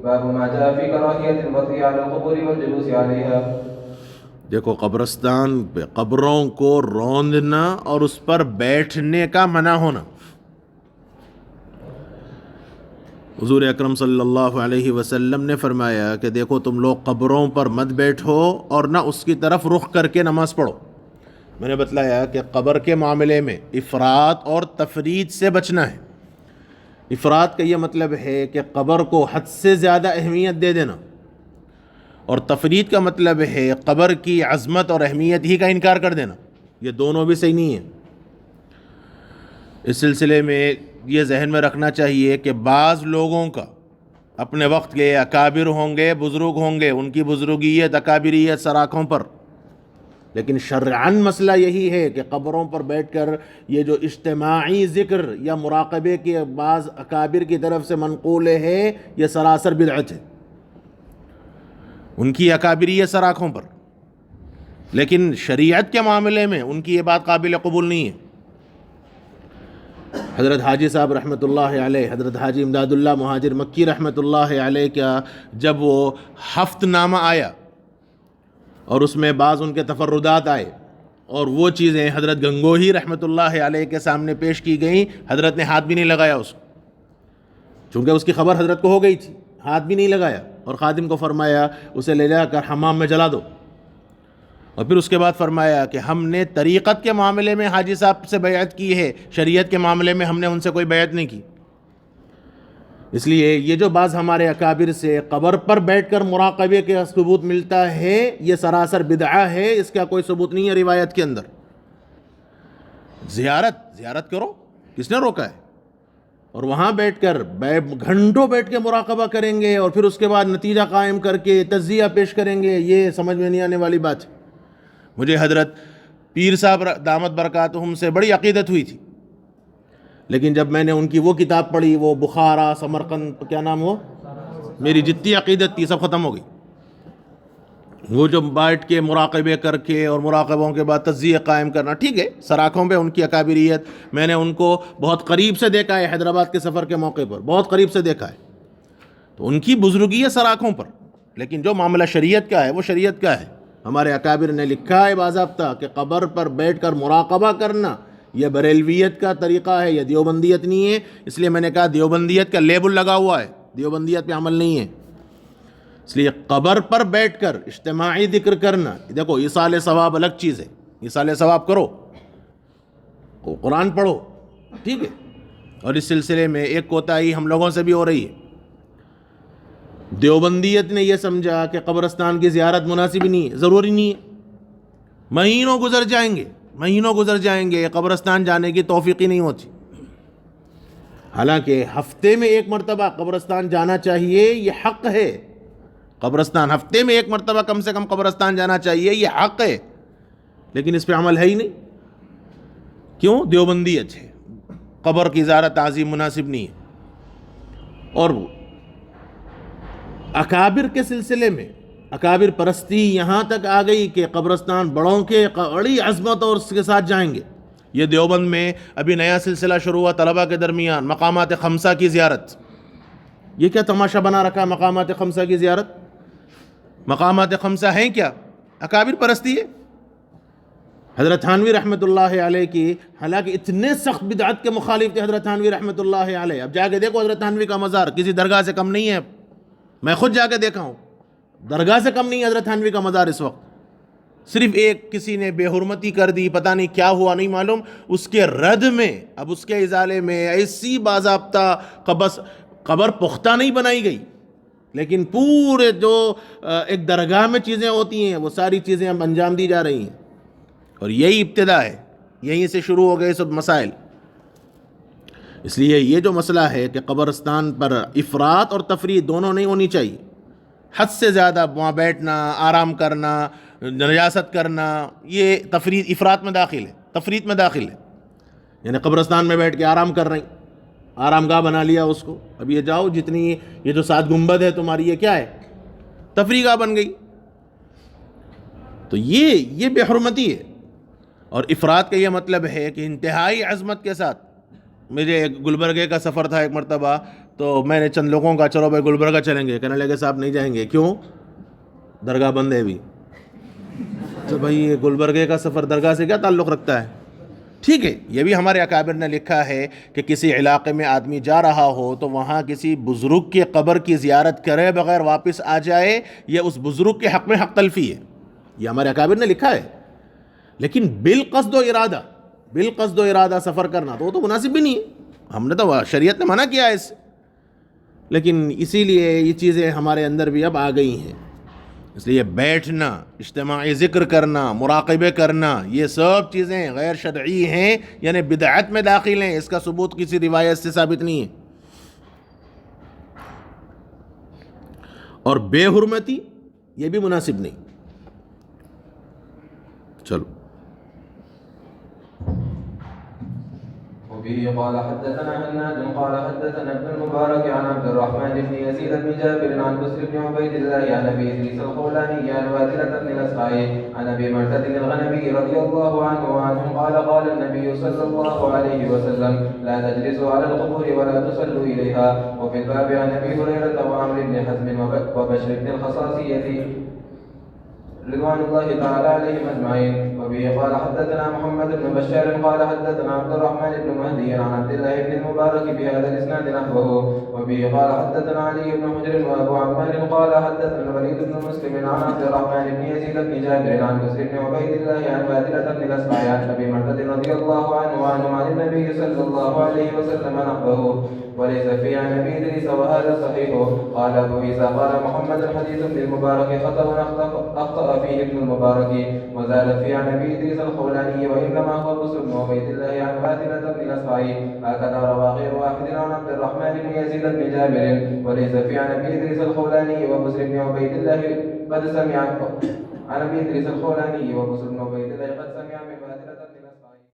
باب ما جاء في كراهية الوطي على القبور والجلوس عليها۔ دیکھو قبرستان پہ قبروں کو روندنا اور اس پر بیٹھنے کا منع ہونا۔ حضور اکرم صلی اللہ علیہ وسلم نے فرمایا کہ دیکھو تم لوگ قبروں پر مت بیٹھو اور نہ اس کی طرف رخ کر کے نماز پڑھو۔ میں نے بتلایا کہ قبر کے معاملے میں افراط اور تفریط سے بچنا ہے۔ افراط کا یہ مطلب ہے کہ قبر کو حد سے زیادہ اہمیت دے دینا، اور تفریط کا مطلب ہے قبر کی عظمت اور اہمیت ہی کا انکار کر دینا۔ یہ دونوں بھی صحیح نہیں ہیں۔ اس سلسلے میں یہ ذہن میں رکھنا چاہیے کہ بعض لوگوں کا اپنے وقت کے اکابر ہوں گے، بزرگ ہوں گے، ان کی بزرگیت اکابریت سر آنکھوں پر، لیکن شرعاً مسئلہ یہی ہے کہ قبروں پر بیٹھ کر یہ جو اجتماعی ذکر یا مراقبے کے بعض اکابر کی طرف سے منقول ہے، یہ سراسر بدعت ہے، ان کی اکابریت سر آنکھوں پر، لیکن شریعت کے معاملے میں ان کی یہ بات قابل قبول نہیں ہے۔ حضرت حاجی صاحب رحمۃ اللہ علیہ، حضرت حاجی امداد اللہ مہاجر مکی رحمۃ اللہ علیہ کا جب وہ ہفت نامہ آیا اور اس میں بعض ان کے تفردات آئے اور وہ چیزیں حضرت گنگوہی رحمۃ اللہ علیہ کے سامنے پیش کی گئیں، حضرت نے ہاتھ بھی نہیں لگایا اس کو، چونکہ اس کی خبر حضرت کو ہو گئی تھی، ہاتھ بھی نہیں لگایا، اور خادم کو فرمایا اسے لے جا کر حمام میں جلا دو، اور پھر اس کے بعد فرمایا کہ ہم نے طریقت کے معاملے میں حاجی صاحب سے بیعت کی ہے، شریعت کے معاملے میں ہم نے ان سے کوئی بیعت نہیں کی۔ اس لیے یہ جو بعض ہمارے اکابر سے قبر پر بیٹھ کر مراقبے کے ثبوت ملتا ہے، یہ سراسر بدعہ ہے، اس کا کوئی ثبوت نہیں ہے روایت کے اندر۔ زیارت کرو، کس نے روکا ہے؟ اور وہاں بیٹھ کر گھنٹوں بیٹھ کے مراقبہ کریں گے اور پھر اس کے بعد نتیجہ قائم کر کے تجزیہ پیش کریں گے، یہ سمجھ میں نہیں آنے والی بات ہے۔ مجھے حضرت پیر صاحب دامت برکاتہم سے بڑی عقیدت ہوئی تھی، لیکن جب میں نے ان کی وہ کتاب پڑھی، وہ بخارا سمرقند کیا نام، وہ میری جتنی عقیدت تھی سب ختم ہو گئی۔ وہ جو بیٹھ کے مراقبے کر کے اور مراقبوں کے بعد تجزیہ قائم کرنا، ٹھیک ہے، سراکھوں پہ ان کی اکابریت، میں نے ان کو بہت قریب سے دیکھا ہے، حیدرآباد کے سفر کے موقع پر بہت قریب سے دیکھا ہے، تو ان کی بزرگی ہے سراکھوں پر، لیکن جو معاملہ شریعت کا ہے وہ شریعت کا ہے۔ ہمارے اکابر نے لکھا ہے باضابطہ کہ قبر پر بیٹھ کر مراقبہ کرنا یہ بریلویت کا طریقہ ہے، یہ دیوبندیت نہیں ہے۔ اس لیے میں نے کہا دیوبندیت کا لیبل لگا ہوا ہے، دیوبندیت پہ عمل نہیں ہے۔ اس لیے قبر پر بیٹھ کر اجتماعی ذکر کرنا، دیکھو ایصال ثواب الگ چیز ہے، ایصال ثواب کرو، قرآن پڑھو، ٹھیک ہے، اور اس سلسلے میں ایک کوتاہی ہم لوگوں سے بھی ہو رہی ہے۔ دیوبندیت نے یہ سمجھا کہ قبرستان کی زیارت مناسب نہیں ہے، ضروری نہیں ہے، مہینوں گزر جائیں گے قبرستان جانے کی توفیق ہی نہیں ہوتی۔ حالانکہ ہفتے میں ایک مرتبہ قبرستان جانا چاہیے، یہ حق ہے، قبرستان ہفتے میں ایک مرتبہ کم سے کم قبرستان جانا چاہیے، یہ حق ہے، لیکن اس پہ عمل ہے ہی نہیں۔ کیوں؟ دیوبندیت ہے، قبر کی زیارت تعظیم مناسب نہیں ہے۔ اور اکابر کے سلسلے میں اکابر پرستی یہاں تک آ گئی کہ قبرستان بڑوں کے بڑی عظمت اور اس کے ساتھ جائیں گے۔ یہ دیوبند میں ابھی نیا سلسلہ شروع ہوا طلبہ کے درمیان، مقامات خمسہ کی زیارت۔ یہ کیا تماشا بنا رکھا ہے مقامات خمسہ کی زیارت؟ مقامات خمسہ ہیں کیا؟ اکابر پرستی ہے۔ حضرت تھانوی رحمۃ اللہ علیہ کی، حالانکہ اتنے سخت بدعت کے مخالف تھے حضرت تھانوی رحمۃ اللہ علیہ، اب جا کے دیکھو حضرت تھانوی کا مزار کسی درگاہ سے کم نہیں ہے، میں خود جا کے دیکھا ہوں، درگاہ سے کم نہیں ہے حضرت تھانوی کا مزار اس وقت۔ صرف ایک کسی نے بے حرمتی کر دی، پتہ نہیں کیا ہوا نہیں معلوم، اس کے رد میں، اب اس کے ازالے میں ایسی باضابطہ قبر پختہ نہیں بنائی گئی، لیکن پورے جو ایک درگاہ میں چیزیں ہوتی ہیں وہ ساری چیزیں اب انجام دی جا رہی ہیں، اور یہی ابتدا ہے، یہیں سے شروع ہو گئے سب مسائل۔ اس لیے یہ جو مسئلہ ہے کہ قبرستان پر افراط اور تفریط دونوں نہیں ہونی چاہیے، حد سے زیادہ وہاں بیٹھنا، آرام کرنا، نجاست کرنا، یہ افراط میں داخل ہے، تفریط میں داخل ہے۔ یعنی قبرستان میں بیٹھ کے آرام کر رہے ہیں، آرام گاہ بنا لیا اس کو، اب یہ جاؤ جتنی یہ جو 7 گنبد ہے تمہاری، یہ کیا ہے؟ تفریح گاہ بن گئی۔ تو یہ بے حرمتی ہے، اور افراط کا یہ مطلب ہے کہ انتہائی عظمت کے ساتھ۔ مجھے گلبرگے کا سفر تھا ایک مرتبہ، تو میں نے چند لوگوں کا چلو بھائی گلبرگہ چلیں گے، کہنے لگے صاحب نہیں جائیں گے، کیوں؟ درگاہ بند ہے بھی۔ تو بھائی یہ گلبرگے کا سفر درگاہ سے کیا تعلق رکھتا ہے؟ ٹھیک ہے، یہ بھی ہمارے اکابر نے لکھا ہے کہ کسی علاقے میں آدمی جا رہا ہو تو وہاں کسی بزرگ کی قبر کی زیارت کرے بغیر واپس آ جائے، یہ اس بزرگ کے حق میں حق تلفی ہے، یہ ہمارے اکابر نے لکھا ہے۔ لیکن بالقصد و ارادہ سفر کرنا تو وہ تو مناسب بھی نہیں ہے، ہم نے تو شریعت نے منع کیا ہے اس سے، لیکن اسی لیے یہ چیزیں ہمارے اندر بھی اب آ گئی ہیں۔ اس لیے بیٹھنا، اجتماعی ذکر کرنا، مراقبے کرنا، یہ سب چیزیں غیر شرعی ہیں، یعنی بدعت میں داخل ہیں، اس کا ثبوت کسی روایت سے ثابت نہیں ہے۔ اور بے حرمتی یہ بھی مناسب نہیں۔ چلو وبه قال حدثنا هناد قال حدثنا ابن المبارك عن عبد الرحمن بن يزيد بن جابر عن بسر بن عبيد الله عن ابي ادريس الخولاني عن واثلة بن الاسقعي عن ابي معتد الغنمي رضي الله عنه وعنهم قال قال النبي صلى الله عليه وسلم لا تجلسوا على القبور ولا تصلوا اليها. وفي الباب عن ابي هريرة وعمرو بن حزم وبشر بن الخصاصية رضوان الله تعالى عليهم اجمعين. وبه قال حدثنا محمد بن بشار قال حدثنا عبد الرحمن بن مهدي عن عبد الله بن المبارك بهذا الاسناد نحوه. وبه قال حدثنا علي بن حجر وابو عمار قال حدثنا الوليد بن مسلم عن عبد الرحمن بن يزيد بن جابر عن بسر بن عبيد الله عن واثلة بن الاسقع عن ابي معتد رضي الله عنه وعنهم عن النبي صلى الله عليه وسلم نحوه وليس في عن ابي ادريس وهذا صحيح. قال ابو عيسى قال محمد حديث ابن المبارك اخطا فيه ابن المبارك وزاد في عن ابي ادريس الخولاني وانما هو بسر بن عبيد الله عن واثلة بن الاسقع. هكذا روى غير واحد عن عبد الرحمن بن يزيد بن جابر وليس في عن ابي ادريس الخولاني وبسر بن عبيد الله قد سمع عن ابي ادريس الخولاني وبسر بن عبيد الله قد سمع من واثلة